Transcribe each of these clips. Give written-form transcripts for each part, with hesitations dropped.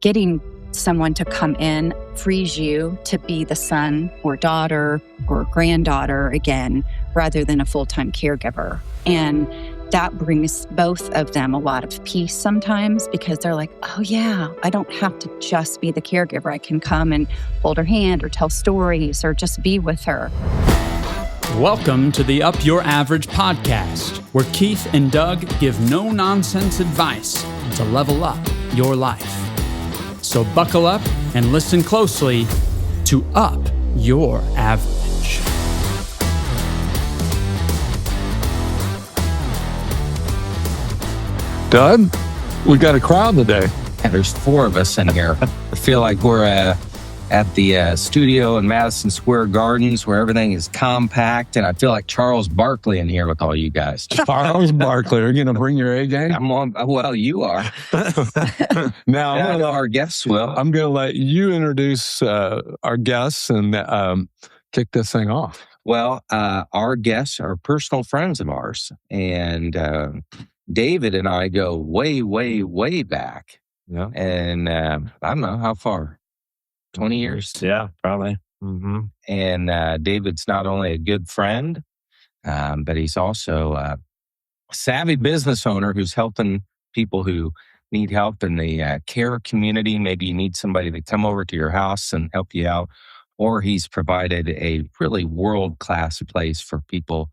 getting someone to come in frees you to be the son or daughter or granddaughter again, rather than a full-time caregiver. And that brings both of them a lot of peace sometimes, because they're like, oh yeah, I don't have to just be the caregiver. I can come and hold her hand or tell stories or just be with her. Welcome to the Up Your Average podcast, where Keith and Doug give no-nonsense advice to level up your life. So buckle up and listen closely to Up Your Average. Doug, we got a crowd today. Yeah, there's four of us in here. I feel like we're at the studio in Madison Square Gardens, where everything is compact, and I feel like Charles Barkley in here with all you guys. Charles Barkley, are you going to bring your A game? I'm on. Well, you are. Now, Our guests will. I'm going to let you introduce our guests and kick this thing off. Well, our guests are personal friends of ours, and David and I go way, way, way back. Yeah. And I don't know how far. 20 years? Yeah, probably. Mm-hmm. And David's not only a good friend, but he's also a savvy business owner who's helping people who need help in the care community. Maybe you need somebody to come over to your house and help you out. Or he's provided a really world-class place for people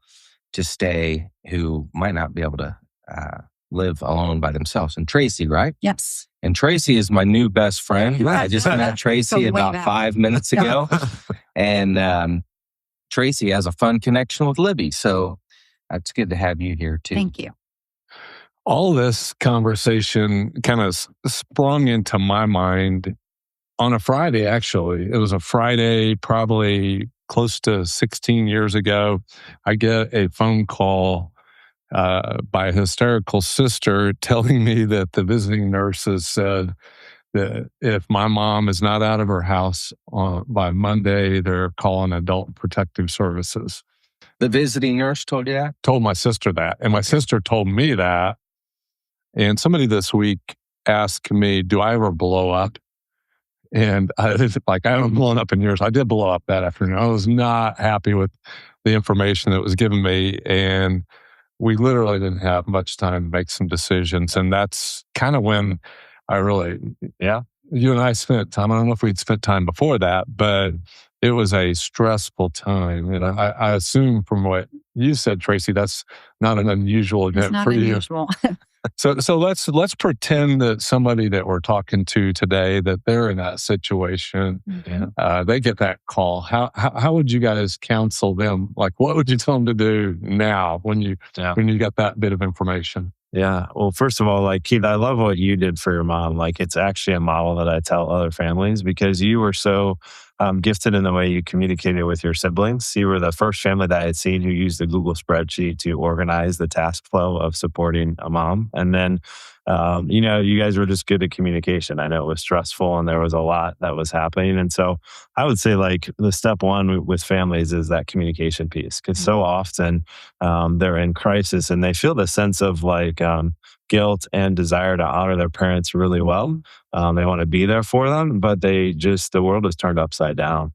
to stay who might not be able to live alone by themselves. And Tracy, right? Yes. And Tracy is my new best friend. I just met Tracy about 5 minutes ago. And Tracy has a fun connection with Libby. So it's good to have you here too. Thank you. All this conversation kind of sprung into my mind on a Friday, actually. It was a Friday, probably close to 16 years ago. I get a phone call by a hysterical sister telling me that the visiting nurses said that if my mom is not out of her house by Monday, they're calling Adult Protective Services. The visiting nurse told you that? Told my sister that. And my sister told me that. And somebody this week asked me, do I ever blow up? And I haven't blown up in years. I did blow up that afternoon. I was not happy with the information that was given me. And we literally didn't have much time to make some decisions. And that's kind of when I really, you and I spent time. I don't know if we'd spent time before that, but it was a stressful time. And I assume from what you said, Tracy, that's not an unusual event for you. It's not unusual. So let's pretend that somebody that we're talking to today, that they're in that situation, they get that call. How would you guys counsel them? Like, what would you tell them to do now when you got that bit of information? Yeah. Well, first of all, like Keith, I love what you did for your mom. Like, it's actually a model that I tell other families, because you were so gifted in the way you communicated with your siblings. You were the first family that I had seen who used the Google spreadsheet to organize the task flow of supporting a mom. And then, you guys were just good at communication. I know it was stressful and there was a lot that was happening. And so I would say, like, the step one with families is that communication piece, because so often they're in crisis and they feel the sense of like guilt and desire to honor their parents really well. They want to be there for them, but the world is turned upside down.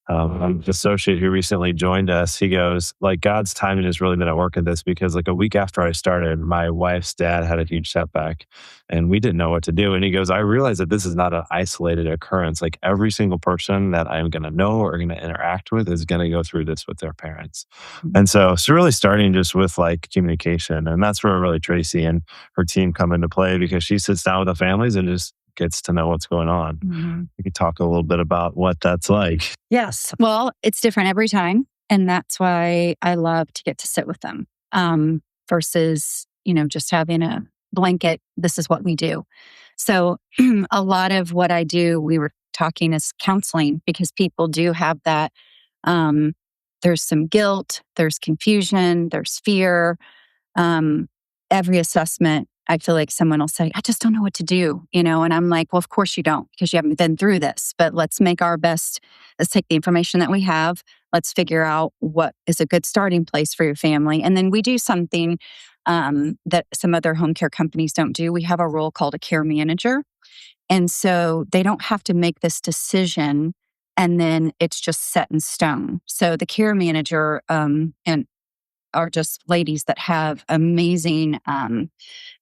An associate who recently joined us, he goes, like, God's timing has really been at work at this, because like a week after I started, my wife's dad had a huge setback and we didn't know what to do. And he goes, I realized that this is not an isolated occurrence. Like, every single person that I'm going to know or going to interact with is going to go through this with their parents. And so it's really starting just with like communication. And that's where really Tracy and her team come into play, because she sits down with the families and just gets to know what's going on. Mm-hmm. You could talk a little bit about what that's like. Yes. Well, it's different every time. And that's why I love to get to sit with them versus, just having a blanket, this is what we do. So a lot of what I do, we were talking, is counseling, because people do have that. There's some guilt, there's confusion, there's fear. Every assessment, I feel like someone will say, I just don't know what to do, and I'm like, well, of course you don't, because you haven't been through this, but let's make our best. Let's take the information that we have. Let's figure out what is a good starting place for your family. And then we do something that some other home care companies don't do. We have a role called a care manager. And so they don't have to make this decision and then it's just set in stone. So the care manager and are just ladies that have amazing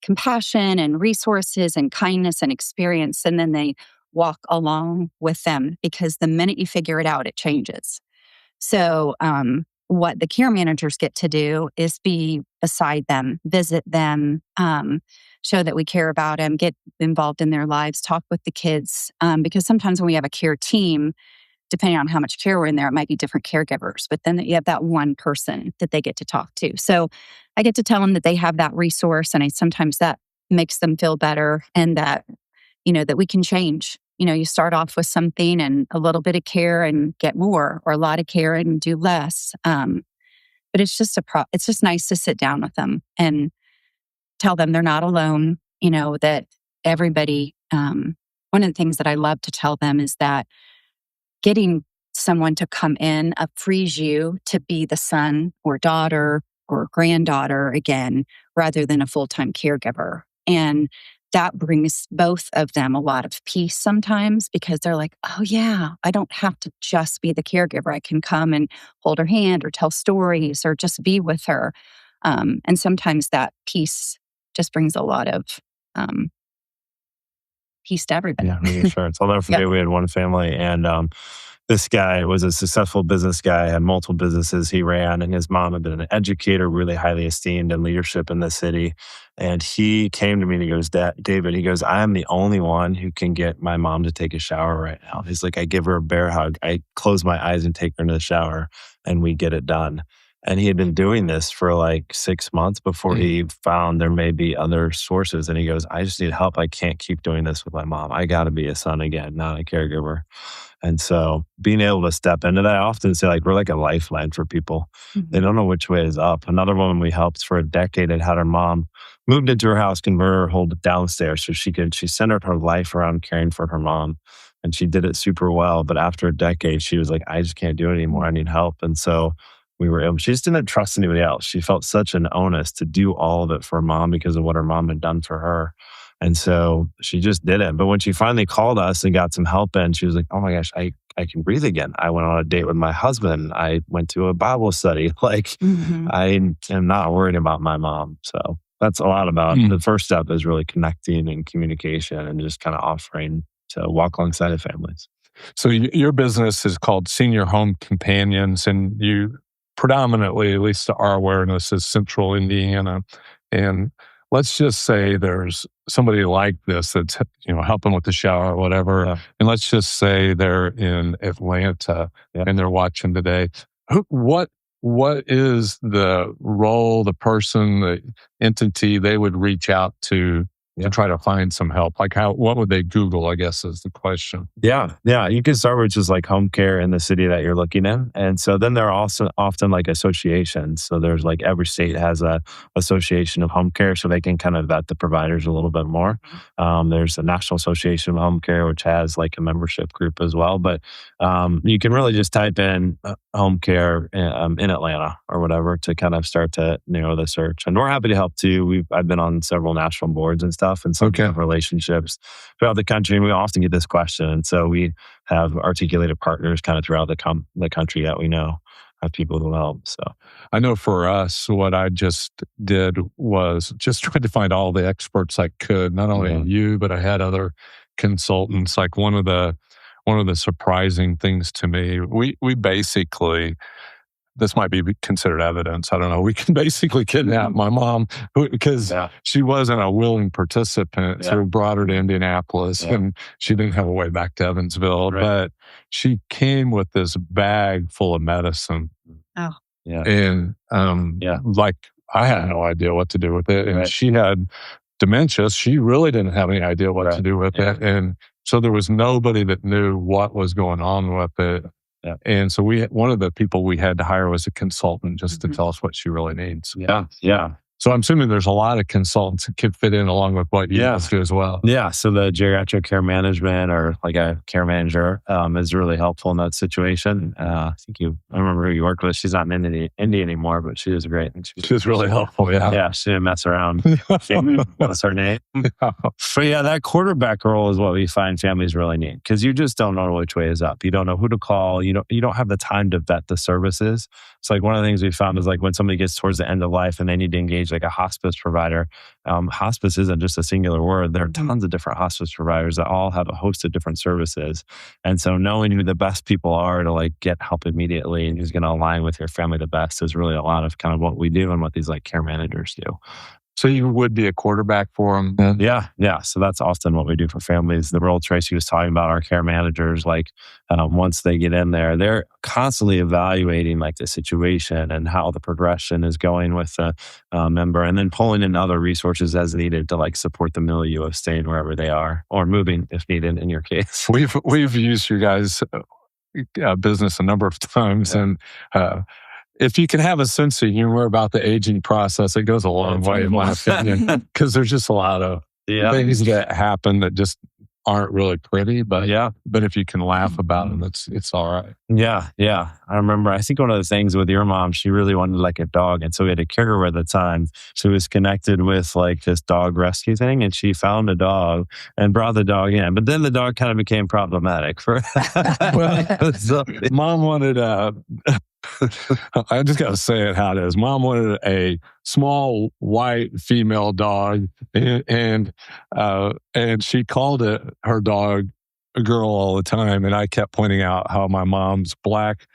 compassion and resources and kindness and experience. And then they walk along with them because the minute you figure it out, it changes. So, what the care managers get to do is be beside them, visit them, show that we care about them, get involved in their lives, talk with the kids. Because sometimes when we have a care team, depending on how much care we're in there, it might be different caregivers, but then you have that one person that they get to talk to. So I get to tell them that they have that resource, and sometimes that makes them feel better, and that, that we can change. You start off with something and a little bit of care and get more, or a lot of care and do less. But it's just it's just nice to sit down with them and tell them they're not alone. That everybody, one of the things that I love to tell them is that getting someone to come in frees you to be the son or daughter or granddaughter again, rather than a full-time caregiver. And that brings both of them a lot of peace sometimes, because they're like, oh yeah, I don't have to just be the caregiver. I can come and hold her hand or tell stories or just be with her. And sometimes that peace just brings a lot of peace to everybody. Yeah, reassurance. I'll never forget, we had one family, and this guy was a successful business guy, had multiple businesses he ran, and his mom had been an educator, really highly esteemed in leadership in the city. And he came to me and he goes, David, he goes, I am the only one who can get my mom to take a shower right now. He's like, I give her a bear hug. I close my eyes and take her into the shower, and we get it done. And he had been doing this for like 6 months before he found there may be other sources. And he goes, I just need help. I can't keep doing this with my mom. I got to be a son again, not a caregiver. And so being able to step into that, I often say, like, we're like a lifeline for people. Mm-hmm. They don't know which way is up. Another woman we helped for a decade had her mom moved into her house, converted her whole downstairs so she centered her life around caring for her mom. And she did it super well. But after a decade, she was like, I just can't do it anymore. I need help. And so she just didn't trust anybody else. She felt such an onus to do all of it for her mom because of what her mom had done for her. And so she just did it. But when she finally called us and got some help in, she was like, oh my gosh, I can breathe again. I went on a date with my husband. I went to a Bible study. I am not worried about my mom. So that's a lot about the first step is really connecting and communication and just kind of offering to walk alongside of families. So your business is called Senior Home Companions, and you predominantly, at least to our awareness, is Central Indiana. And let's just say there's somebody like this that's helping with the shower or whatever. Yeah. And let's just say they're in Atlanta and they're watching today. What is the role, the person, the entity they would reach out to try to find some help? Like what would they Google, I guess, is the question. Yeah. You can start with just like home care in the city that you're looking in. And so then there are also often like associations. So there's like every state has a association of home care, so they can kind of vet the providers a little bit more. There's a National Association of Home Care, which has like a membership group as well. But you can really just type in home care in Atlanta or whatever to kind of start to narrow the search. And we're happy to help too. I've been on several national boards and stuff, and some kind of relationships throughout the country. And we often get this question. And so we have articulated partners kind of throughout the country that we know have people who help. So I know for us, what I just did was just tried to find all the experts I could, not only you, but I had other consultants. Like one of the surprising things to me, we basically, this might be considered evidence. I don't know. We can basically kidnap my mom because she wasn't a willing participant. So we brought her to Indianapolis and she didn't have a way back to Evansville. Right. But she came with this bag full of medicine. Oh. Yeah. And like I had no idea what to do with it. And she had dementia. She really didn't have any idea what to do with it. And so there was nobody that knew what was going on with it. Yeah. And so one of the people we had to hire was a consultant just to tell us what she really needs. Yeah. So I'm assuming there's a lot of consultants that could fit in along with what you guys do as well. Yeah. So the geriatric care management or like a care manager is really helpful in that situation. I remember who you worked with. She's not in Indy anymore, but she was great. And She's really helpful. Yeah. Yeah. She didn't mess around. What's her name? But yeah, that quarterback role is what we find families really need because you just don't know which way is up. You don't know who to call. You don't have the time to vet the services. It's like one of the things we found is like when somebody gets towards the end of life and they need to engage like a hospice provider. Hospice isn't just a singular word. There are tons of different hospice providers that all have a host of different services. And so knowing who the best people are to like get help immediately and who's going to align with your family the best is really a lot of kind of what we do and what these like care managers do. So you would be a quarterback for them then? Yeah. So that's often what we do for families. The role Tracy was talking about, our care managers, like once they get in there, they're constantly evaluating like the situation and how the progression is going with the member and then pulling in other resources as needed to like support the milieu of staying wherever they are or moving if needed in your case. We've used your guys' business a number of times and if you can have a sense of humor about the aging process, it goes a long way, in my opinion, because there's just a lot of things that happen that just aren't really pretty. But if you can laugh about them, it's all right. Yeah. I remember, I think one of the things with your mom, she really wanted like a dog. And so we had a caregiver at the time. She was connected with like this dog rescue thing and she found a dog and brought the dog in. But then the dog kind of became problematic for Mom wanted I just got to say it how it is. Mom wanted a small white female dog, and she called it her dog a girl all the time. And I kept pointing out how my mom's black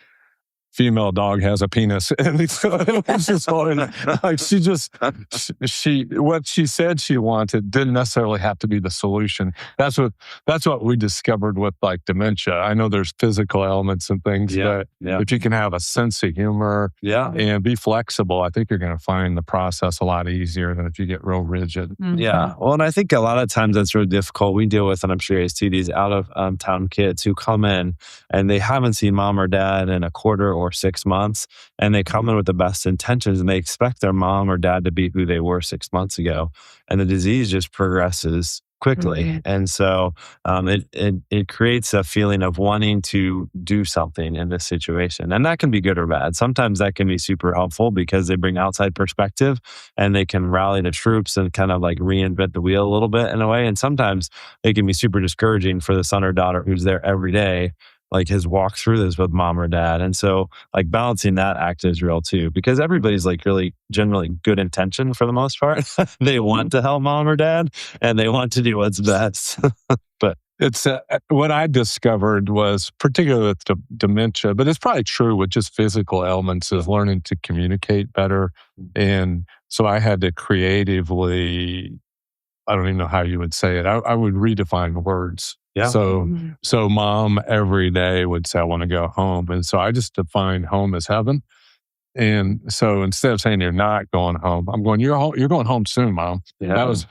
female dog has a penis, and so it was just like what she said she wanted didn't necessarily have to be the solution. That's what we discovered with like dementia. I know there's physical elements and things, but if you can have a sense of humor and be flexible, I think you're going to find the process a lot easier than if you get real rigid. Mm-hmm. Yeah, well, and I think a lot of times that's really difficult. We deal with, and I'm sure you see these out of town kids who come in and they haven't seen mom or dad in a quarter or 6 months, and they come in with the best intentions and they expect their mom or dad to be who they were 6 months ago, and the disease just progresses quickly. Mm-hmm. And so it creates a feeling of wanting to do something in this situation. And that can be good or bad. Sometimes that can be super helpful because they bring outside perspective and they can rally the troops and kind of like reinvent the wheel a little bit in a way. And sometimes it can be super discouraging for the son or daughter who's there every day, like has walked through this with mom or dad. And so like balancing that act is real too, because everybody's like really generally good intention for the most part. They want to help mom or dad and they want to do what's best. But it's what I discovered was particularly with dementia, but it's probably true with just physical ailments, is learning to communicate better. And so I had to creatively, I don't even know how you would say it. I would redefine words. Yeah. So mom every day would say, I want to go home. And so I just defined home as heaven. And so instead of saying you're not going home, I'm going, you're going home soon, mom. Yeah. That was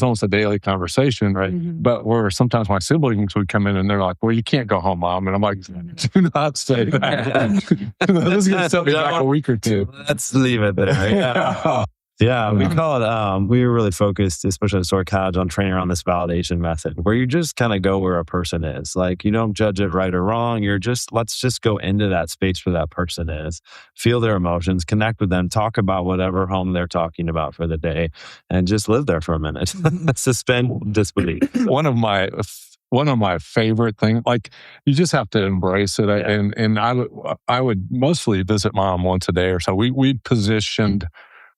almost a daily conversation, right? Mm-hmm. But where sometimes my siblings would come in and they're like, well, you can't go home, mom. And I'm like, do not say that. This is going to set me back a week or two. Let's leave it there. Yeah, we call it, we were really focused, especially at Sword College, on training around this validation method, where you just kind of go where a person is. Like, you don't judge it right or wrong. Let's just go into that space where that person is, feel their emotions, connect with them, talk about whatever home they're talking about for the day, and just live there for a minute. Suspend disbelief. One of my favorite things, like you just have to embrace it. Yeah. And I would mostly visit mom once a day or so. We positioned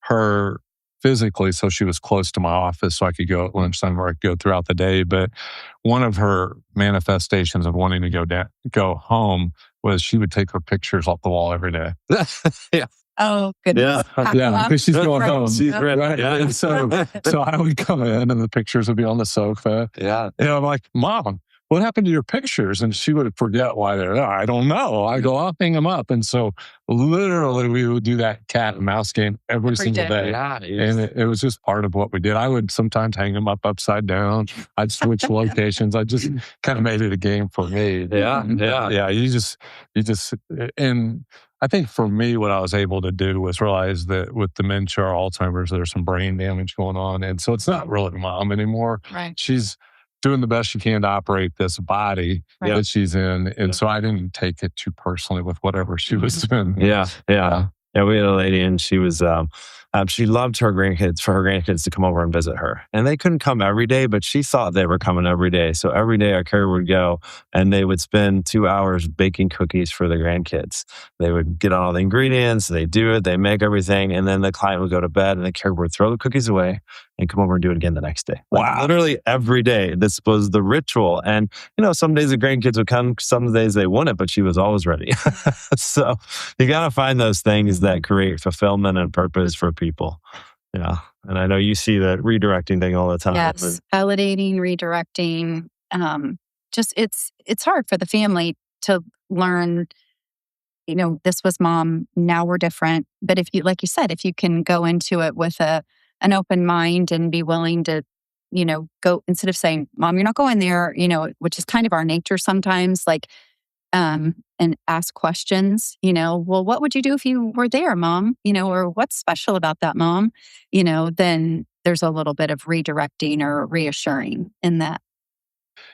her physically so she was close to my office so I could go at lunchtime or I could go throughout the day. But one of her manifestations of wanting to go home was she would take her pictures off the wall every day. Yeah. Oh, goodness. Yeah, because she's going home. She's right. Yeah. And so I would come in and the pictures would be on the sofa. Yeah. And I'm like, Mom, what happened to your pictures? And she would forget why they're there. I don't know. I go, I'll hang them up. And so literally we would do that cat and mouse game every single day. Yeah, and it was just part of what we did. I would sometimes hang them up upside down. I'd switch locations. I just kind of made it a game for me. Yeah. You just, and I think for me, what I was able to do was realize that with dementia or Alzheimer's, there's some brain damage going on. And so it's not really mom anymore. Right. She's doing the best she can to operate this body that she's in. And so I didn't take it too personally with whatever she was doing. Yeah. We had a lady, and she was, she loved for her grandkids to come over and visit her. And they couldn't come every day, but she thought they were coming every day. So every day our caregiver would go, and they would spend 2 hours baking cookies for the grandkids. They would get all the ingredients, they do it, they make everything, and then the client would go to bed, and the caregiver would throw the cookies away and come over and do it again the next day. Wow. Literally every day. This was the ritual. And, some days the grandkids would come, some days they wouldn't, but she was always ready. So you got to find those things that create fulfillment and purpose for people. Yeah. And I know you see that redirecting thing all the time. Yes. Validating, redirecting. Just it's hard for the family to learn, this was mom, now we're different. But if you, like you said, if you can go into it with an open mind and be willing to, go, instead of saying, mom, you're not going there, which is kind of our nature sometimes, like, and ask questions, well, what would you do if you were there, mom? Or what's special about that, mom? Then there's a little bit of redirecting or reassuring in that.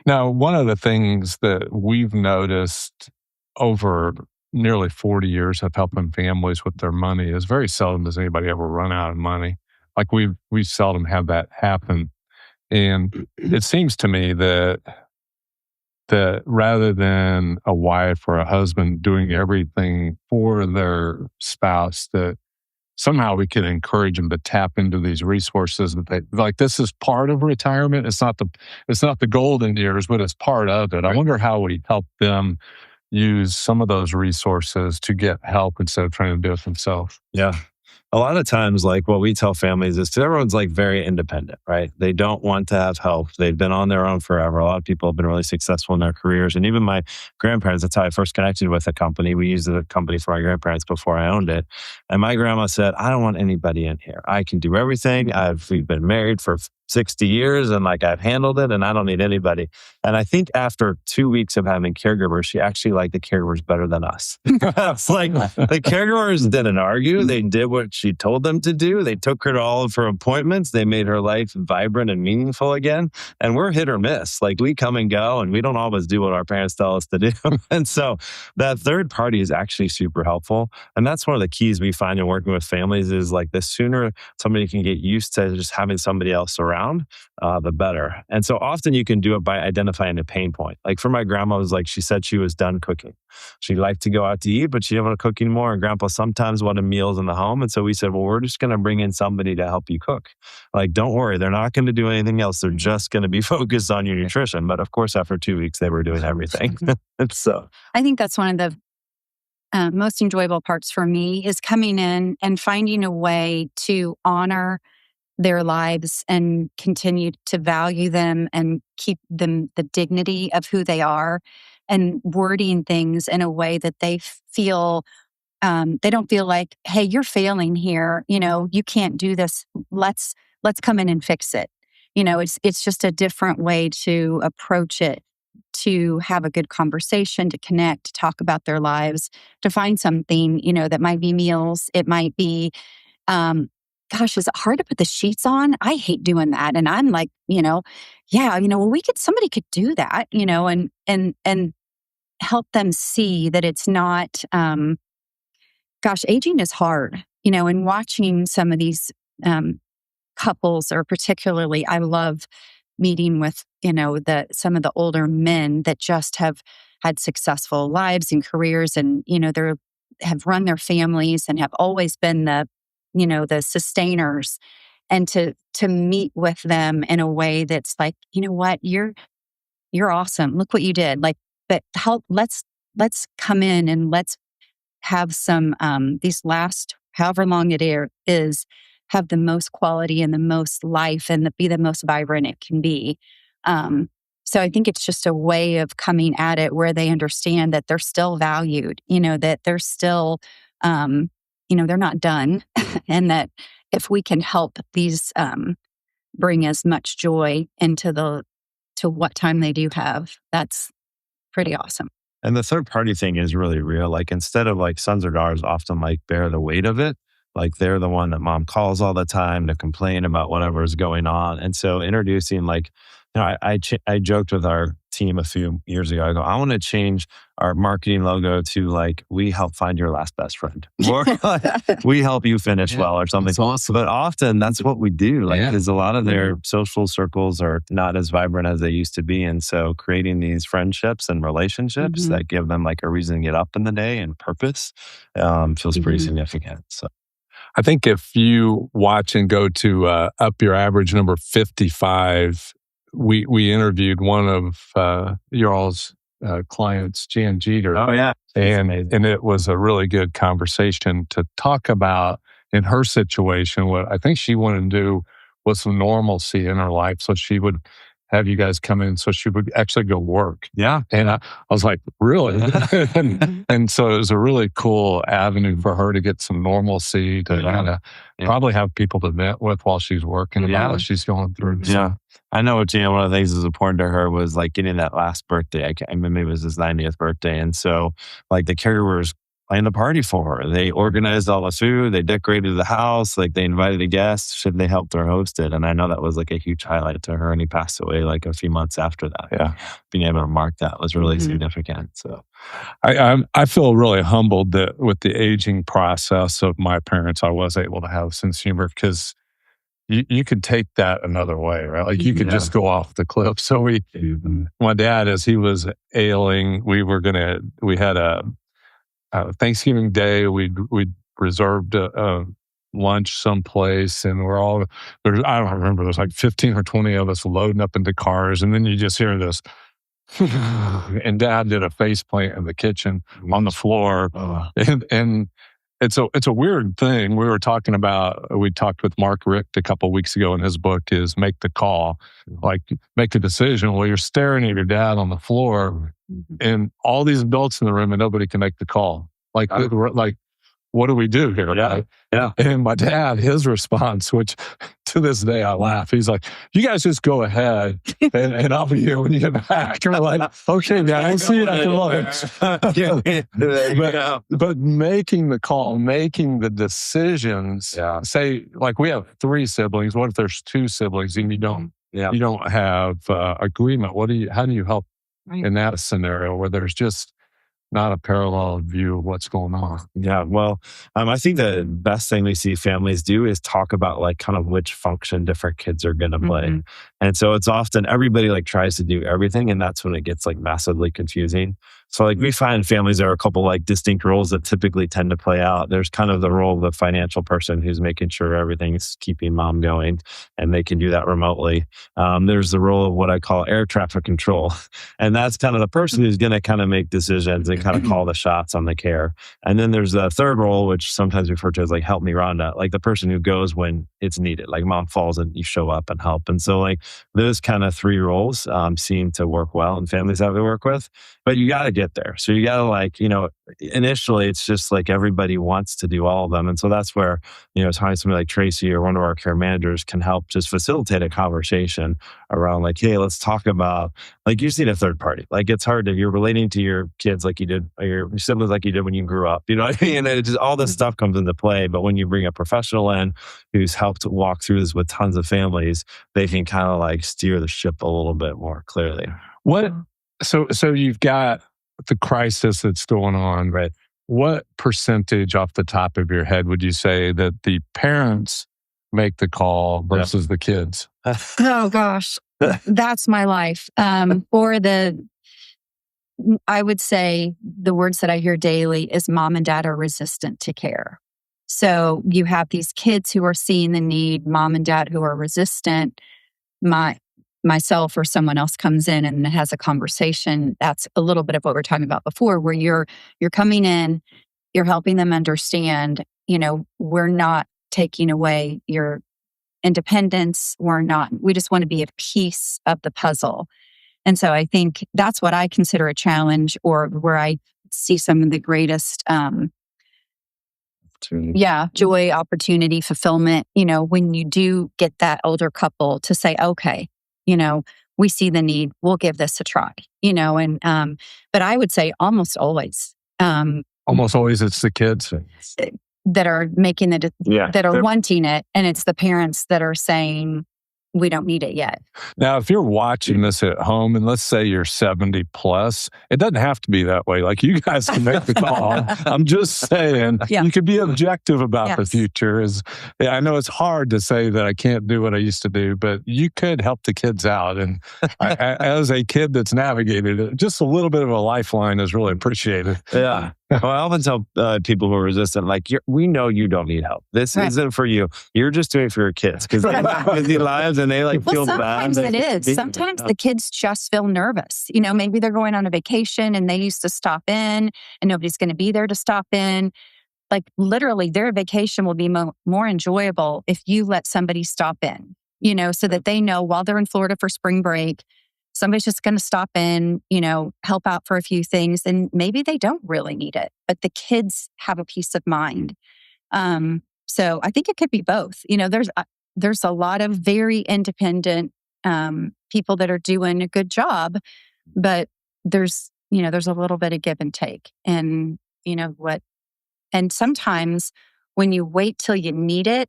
Now, one of the things that we've noticed over nearly 40 years of helping families with their money is very seldom does anybody ever run out of money. Like we seldom have that happen. And it seems to me that rather than a wife or a husband doing everything for their spouse, that somehow we can encourage them to tap into these resources that they like. This is part of retirement. It's not the golden years, but it's part of it. I wonder how we help them use some of those resources to get help instead of trying to do it themselves. Yeah. A lot of times, like what we tell families is everyone's like very independent, right? They don't want to have help. They've been on their own forever. A lot of people have been really successful in their careers. And even my grandparents, that's how I first connected with a company. We used the company for my grandparents before I owned it. And my grandma said, I don't want anybody in here. I can do everything. We've been married for 60 years and I've handled it and I don't need anybody. And I think after 2 weeks of having caregivers, she actually liked the caregivers better than us. It's like the caregivers didn't argue. They did what she told them to do. They took her to all of her appointments. They made her life vibrant and meaningful again. And we're hit or miss. Like we come and go and we don't always do what our parents tell us to do. And so that third party is actually super helpful. And that's one of the keys we find in working with families is like the sooner somebody can get used to just having somebody else around, the better. And so often you can do it by identifying a pain point. Like for my grandma, was like she said she was done cooking. She liked to go out to eat, but she didn't want to cook anymore. And grandpa sometimes wanted meals in the home. And so we said, well, we're just going to bring in somebody to help you cook. Like, don't worry, they're not going to do anything else. They're just going to be focused on your nutrition. But of course, after 2 weeks, they were doing everything. So I think that's one of the most enjoyable parts for me is coming in and finding a way to honor their lives and continue to value them and keep them the dignity of who they are and wording things in a way that they feel they don't feel like, hey, you're failing here, you can't do this, let's come in and fix it. It's just a different way to approach it, to have a good conversation, to connect, to talk about their lives, to find something that might be meals, it might be gosh, is it hard to put the sheets on? I hate doing that. And I'm like, well, somebody could do that, and help them see that it's not, aging is hard, and watching some of these couples, or particularly, I love meeting with, some of the older men that just have had successful lives and careers and, they have run their families and have always been the sustainers, and to meet with them in a way that's like, what, you're awesome. Look what you did. Like, but let's come in and let's have some, these last, however long is, have the most quality and the most life and be the most vibrant it can be. So I think it's just a way of coming at it where they understand that they're still valued, that they're still, they're not done. And that if we can help these bring as much joy into to what time they do have, that's pretty awesome. And the third party thing is really real. Like instead of like sons or daughters often like bear the weight of it, like they're the one that mom calls all the time to complain about whatever is going on. And so introducing like, I joked with our team a few years ago. I go, I want to change our marketing logo to like, we help find your last best friend. Or we help you finish well or something. That's awesome. But often that's what we do. Like, Yeah. because a lot of their social circles are not as vibrant as they used to be. And so creating these friendships and relationships that give them like a reason to get up in the day and purpose feels pretty significant. So I think if you watch and go to Up Your Average number 55, we interviewed one of your all's clients, Jan Jeter. oh yeah. And it was a really good conversation to talk about in her situation. What I think she wanted to do was some normalcy in her life. So she would have you guys come in so she would actually go work. Yeah. And I was like, really? and so it was a really cool avenue for her to get some normalcy, to kind of probably have people to vent with while she's working about what she's going through. So, Yeah. I know, Gina, one of the things that was important to her was like getting that last birthday. I remember it was his 90th birthday. And so like the caregivers planned a party for her. They organized all the food. They decorated the house. Like they invited the guests. They helped her host it. And I know that was like a huge highlight to her. And he passed away like a few months after that. Yeah. Being able to mark that was really significant. So I feel really humbled that with the aging process of my parents, I was able to have a sense of humor, because you could take that another way, right? Like you could just go off the cliff. So my dad, as he was ailing, we had a Thanksgiving Day, we'd reserved a lunch someplace, and I don't remember, there's like 15 or 20 of us loading up into cars, and then you just hear this, and Dad did a face plant in the kitchen on the floor, and it's a weird thing. We talked with Mark Richt a couple of weeks ago, in his book is Make the Call, like make a decision. Well, you're staring at your dad on the floor, and all these adults in the room, and nobody can make the call. Like, what do we do here? Yeah. And my dad, his response, which to this day I laugh, he's like, you guys just go ahead and I'll be here when you get back. And I'm like, okay, man, I'll see you after lunch. But making the call, making the decisions, say, like we have 3 siblings. What if there's 2 siblings and you don't have agreement? How do you help in that scenario where there's just not a parallel view of what's going on? Yeah. Well, I think the best thing we see families do is talk about like kind of which function different kids are going to play. And so it's often everybody like tries to do everything. And that's when it gets like massively confusing. So like we find families, there are a couple like distinct roles that typically tend to play out. There's kind of the role of the financial person who's making sure everything's keeping mom going, and they can do that remotely. There's the role of what I call air traffic control. And that's kind of the person who's going to kind of make decisions and kind of call the shots on the care. And then there's the third role, which sometimes referred to as like help me Rhonda, like the person who goes when it's needed, like mom falls and you show up and help. And so like those kind of 3 roles seem to work well in families that we work with, but you got to get there. So you got to like, initially it's just like everybody wants to do all of them. And so that's where, somebody like Tracy or one of our care managers can help just facilitate a conversation around like, hey, let's talk about, like you see a third party. Like it's hard if you're relating to your kids like you did, or your siblings like you did when you grew up, you know what I mean? And it just, all this stuff comes into play. But when you bring a professional in who's helped walk through this with tons of families, they can kind of like steer the ship a little bit more clearly. So you've got the crisis that's going on, right? What percentage off the top of your head would you say that the parents make the call versus the kids? Oh gosh, that's my life. I would say the words that I hear daily is mom and dad are resistant to care. So you have these kids who are seeing the need, mom and dad who are resistant. Myself or someone else comes in and has a conversation. That's a little bit of what we were talking about before, where you're coming in, you're helping them understand, we're not taking away your independence. We just want to be a piece of the puzzle. And so I think that's what I consider a challenge, or where I see some of the greatest joy, opportunity, fulfillment, when you do get that older couple to say, okay, we see the need, we'll give this a try, and, but I would say almost always, Almost always it's the kids. that are making that are wanting it. And it's the parents that are saying, we don't need it yet. Now, if you're watching this at home and let's say you're 70 plus, it doesn't have to be that way. Like you guys can make the call. I'm just saying you could be objective about the future. I know it's hard to say that I can't do what I used to do, but you could help the kids out. And as a kid that's navigated it, just a little bit of a lifeline is really appreciated. Yeah. Well, I often tell people who are resistant, like, we know you don't need help. This isn't for you. You're just doing it for your kids because they have busy lives and they feel bad. Sometimes it is. Sometimes the kids just feel nervous. Maybe they're going on a vacation and they used to stop in and nobody's going to be there to stop in. Like literally their vacation will be more enjoyable if you let somebody stop in, so that they know while they're in Florida for spring break, somebody's just going to stop in, help out for a few things. And maybe they don't really need it, but the kids have a peace of mind. So I think it could be both. There's a lot of very independent people that are doing a good job, but there's a little bit of give and take. And, and sometimes when you wait till you need it,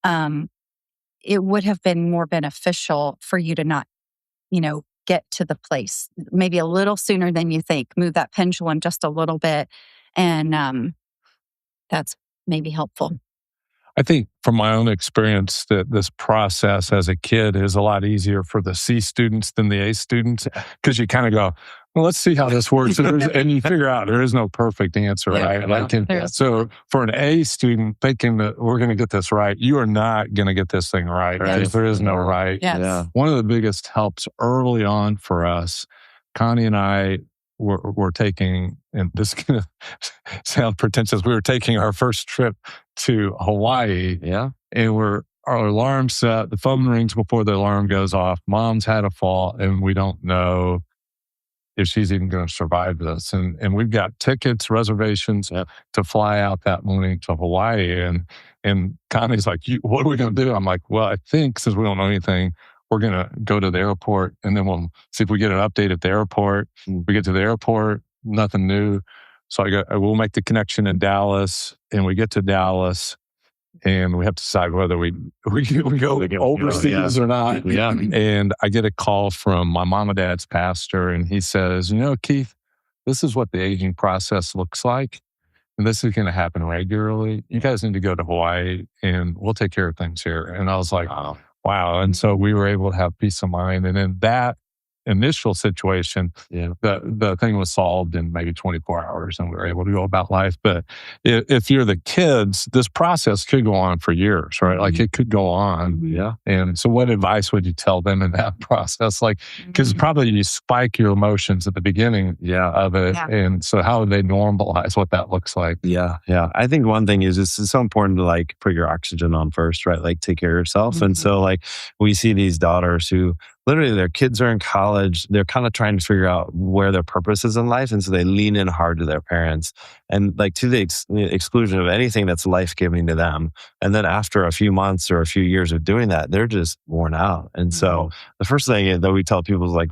it would have been more beneficial for you to not, get to the place maybe a little sooner than you think, move that pendulum just a little bit. And that's maybe helpful. I think from my own experience that this process as a kid is a lot easier for the C students than the A students because you kind of go, well, let's see how this works. And you figure out there is no perfect answer, right? So for an A student thinking that we're going to get this right, you are not going to get this thing right. Because there is no right. Yes. Yeah. One of the biggest helps early on for us, Connie and I were taking, and this is going to sound pretentious, we were taking our first trip to Hawaii. Yeah. And our alarm set, the phone rings before the alarm goes off. Mom's had a fall and we don't know if she's even going to survive this. And we've got tickets, reservations to fly out that morning to Hawaii. And Connie's like, what are we going to do? I'm like, well, I think since we don't know anything, we're going to go to the airport and then we'll see if we get an update at the airport. We get to the airport, nothing new. So we'll make the connection in Dallas and we get to Dallas and we have to decide whether we go overseas or not. Yeah. And I get a call from my mom and dad's pastor and he says, Keith, this is what the aging process looks like. And this is going to happen regularly. You guys need to go to Hawaii and we'll take care of things here. And I was like, wow. And so we were able to have peace of mind. And in that initial situation, the thing was solved in maybe 24 hours and we were able to go about life. But if you're the kids, this process could go on for years, right? Like it could go on. Yeah. And so what advice would you tell them in that process? Like, because probably you spike your emotions at the beginning of it. Yeah. And so how would they normalize what that looks like? Yeah. Yeah. I think one thing is it's so important to put your oxygen on first, right? Like take care of yourself. And so we see these daughters who literally their kids are in college. They're kind of trying to figure out where their purpose is in life. And so they lean in hard to their parents and to the exclusion of anything that's life-giving to them. And then after a few months or a few years of doing that, they're just worn out. And so the first thing that we tell people is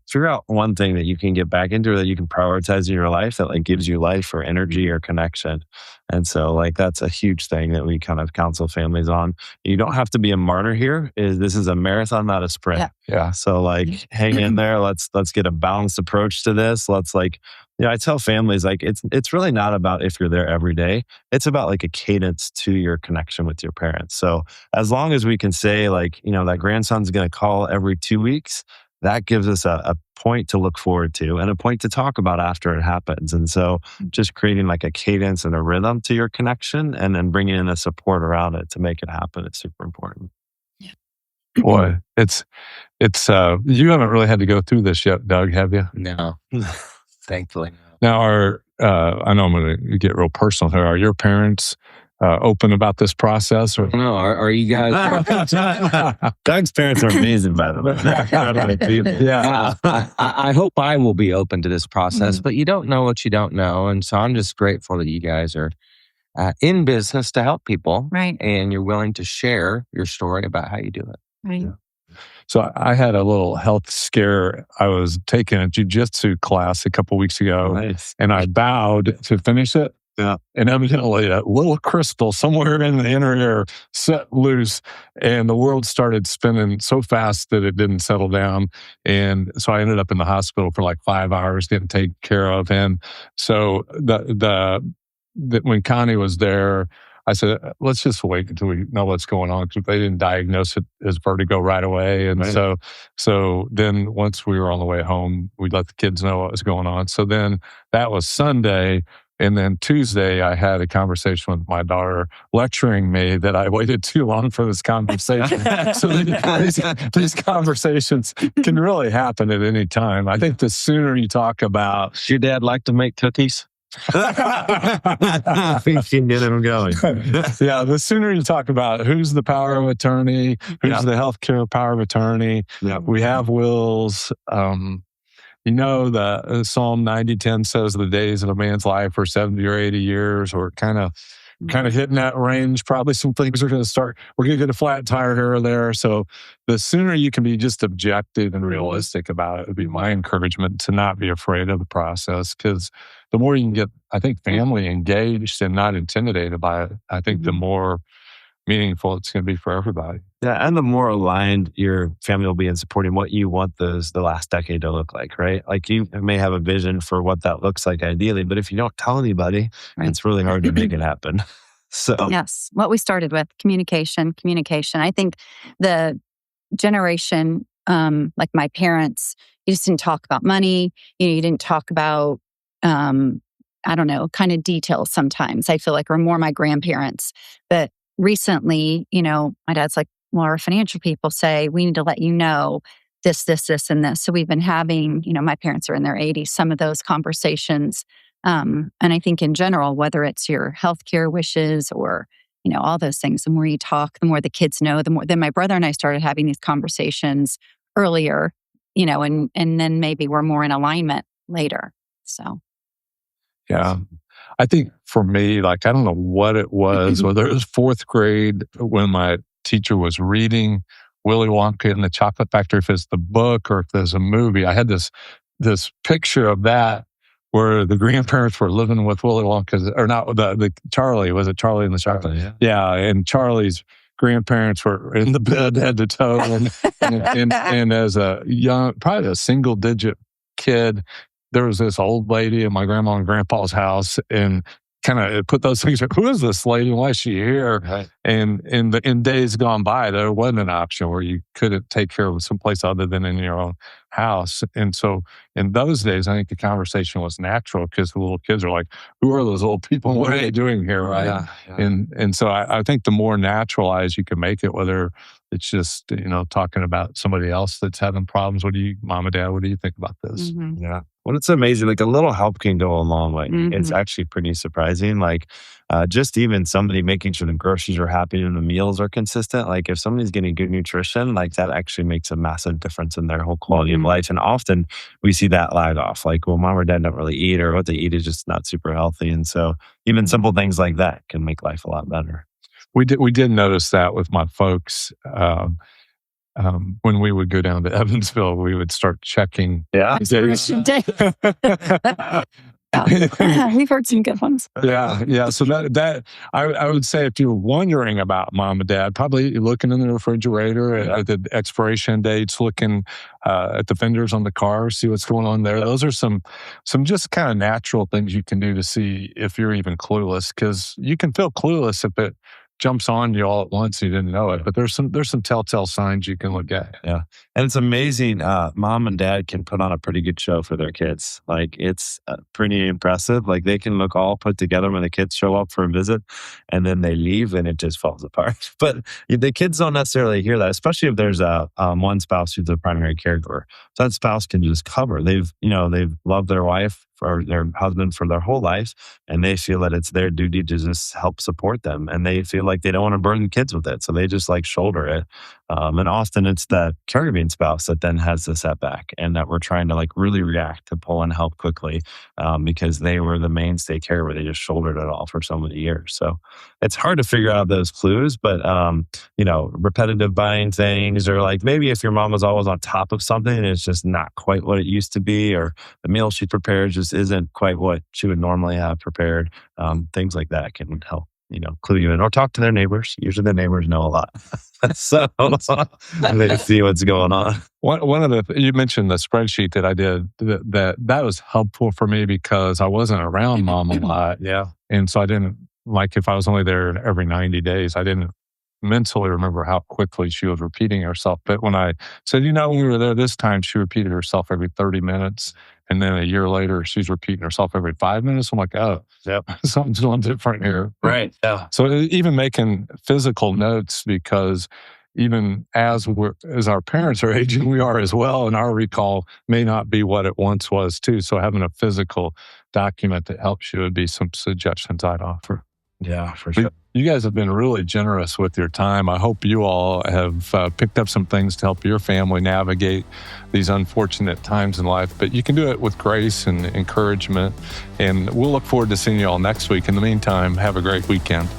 figure out one thing that you can get back into or that you can prioritize in your life that gives you life or energy or connection. And so that's a huge thing that we kind of counsel families on. You don't have to be a martyr here. This is a marathon, not a sprint. Yeah. So hang in there. Let's get a balanced approach to this. Let's I tell families it's really not about if you're there every day. It's about a cadence to your connection with your parents. So as long as we can say that grandson's going to call every 2 weeks, that gives us a point to look forward to and a point to talk about after it happens. And so just creating a cadence and a rhythm to your connection and then bringing in a support around it to make it happen is super important. Yeah. Boy, it's you haven't really had to go through this yet, Doug, have you? No, thankfully. Now, I know I'm going to get real personal here. Are your parents open about this process? Or? No, are you guys? Doug's parents are amazing, by the way. Yeah, I hope I will be open to this process, but you don't know what you don't know. And so I'm just grateful that you guys are in business to help people. Right. And you're willing to share your story about how you do it. Right. So I had a little health scare. I was taking a jujitsu class a couple weeks ago, Nice. and I bowed to finish it. Yeah. And evidently, a little crystal somewhere in the inner ear set loose, and the world started spinning so fast that it didn't settle down. And so I ended up in the hospital for like 5 hours getting taken care of. And so when Connie was there, I said, let's just wait until we know what's going on, because they didn't diagnose it as vertigo right away. And Right. so then once we were on the way home, we let the kids know what was going on. So then that was Sunday. And then Tuesday, I had a conversation with my daughter lecturing me that I waited too long for this conversation. So these conversations can really happen at any time. I think the sooner you talk about... Does your dad like to make cookies? I think you can get him going. Yeah, the sooner you talk about who's the power of attorney, who's the healthcare power of attorney. Yeah. We have wills. The Psalm 90:10 says the days of a man's life are 70 or 80 years, or kind of hitting that range. Probably some things are going to start. We're going to get a flat tire here or there. So the sooner you can be just objective and realistic about it would be my encouragement, to not be afraid of the process, because the more you can get, I think, family engaged and not intimidated by it, I think the more meaningful it's going to be for everybody. Yeah, and the more aligned your family will be in supporting what you want the last decade to look like, right? Like, you may have a vision for what that looks like ideally, but if you don't tell anybody, it's really hard to make it happen. So yes, what we started with, communication. I think the generation, like my parents, you just didn't talk about money. You didn't talk about, I don't know, kind of details sometimes. I feel like, or more my grandparents. But recently, my dad's like, well, our financial people say we need to let you know this, and this. So we've been having, my parents are in their 80s, some of those conversations. And I think in general, whether it's your healthcare wishes or, all those things, the more you talk, the more the kids know, the more. Then my brother and I started having these conversations earlier, and then maybe we're more in alignment later. So. Yeah. I think for me, like, I don't know what it was, whether it was fourth grade when my teacher was reading Willy Wonka and the Chocolate Factory, if it's the book or if there's a movie. I had this picture of that where the grandparents were living with Willy Wonka, or not, the Charlie, was it Charlie and the Chocolate? Yeah, and Charlie's grandparents were in the bed head to toe. And as a young, probably a single digit kid, there was this old lady in my grandma and grandpa's house, and kind of put those things, who is this lady? Why is she here? Right. And in days gone by, there wasn't an option where you couldn't take care of someplace other than in your own house. And so in those days, I think the conversation was natural, because the little kids are like, who are those old people? What are they doing here? Right. Yeah. And so I think the more naturalized you can make it, whether it's just, talking about somebody else that's having problems. Mom and Dad, what do you think about this? Mm-hmm. Yeah. Well, it's amazing. Like, a little help can go a long way. Mm-hmm. It's actually pretty surprising. Like, just even somebody making sure the groceries are happy and the meals are consistent. Like, if somebody's getting good nutrition, like, that actually makes a massive difference in their whole quality of life. And often we see that lag off. Like, well, mom or dad don't really eat, or what they eat is just not super healthy. And so even simple things like that can make life a lot better. We did notice that with my folks. When we would go down to Evansville, we would start checking. Yeah. We've heard some good ones. Yeah. So that I would say, if you're wondering about mom and dad, probably looking in the refrigerator at the expiration dates, looking at the fenders on the car, see what's going on there. Those are some just kind of natural things you can do to see if you're even clueless, because you can feel clueless if it jumps on you all at once, you didn't know it. But there's some telltale signs you can look at. Yeah. And it's amazing. Mom and dad can put on a pretty good show for their kids. Like, it's pretty impressive. Like, they can look all put together when the kids show up for a visit, and then they leave and it just falls apart. But the kids don't necessarily hear that, especially if there's one spouse who's the primary caregiver. So that spouse can just cover. They've loved their wife or their husband for their whole life, and they feel that it's their duty to just help support them, and they feel like they don't want to burden the kids with it, so they just shoulder it. And often it's that caregiving spouse that then has the setback and that we're trying to like really react to pull in help quickly because they were the mainstay caregiver. They just shouldered it all for so many years. So it's hard to figure out those clues, but repetitive buying things, or like maybe if your mom was always on top of something and it's just not quite what it used to be, or the meal she prepares just isn't quite what she would normally have prepared. Things like that can help, clue you in, or talk to their neighbors. Usually the neighbors know a lot. So they see what's going on. One of you mentioned the spreadsheet that I did, that was helpful for me because I wasn't around mom a lot. Yeah. And so I didn't, like if I was only there every 90 days, I didn't mentally remember how quickly she was repeating herself. But when I said, when we were there this time, she repeated herself every 30 minutes. And then a year later, she's repeating herself every 5 minutes. I'm like, oh, yep, something's a little different here. Right. Yeah. So even making physical notes, because even as our parents are aging, we are as well. And our recall may not be what it once was too. So having a physical document that helps you would be some suggestions I'd offer. Yeah, for sure. You guys have been really generous with your time. I hope you all have picked up some things to help your family navigate these unfortunate times in life. But you can do it with grace and encouragement. And we'll look forward to seeing you all next week. In the meantime, have a great weekend.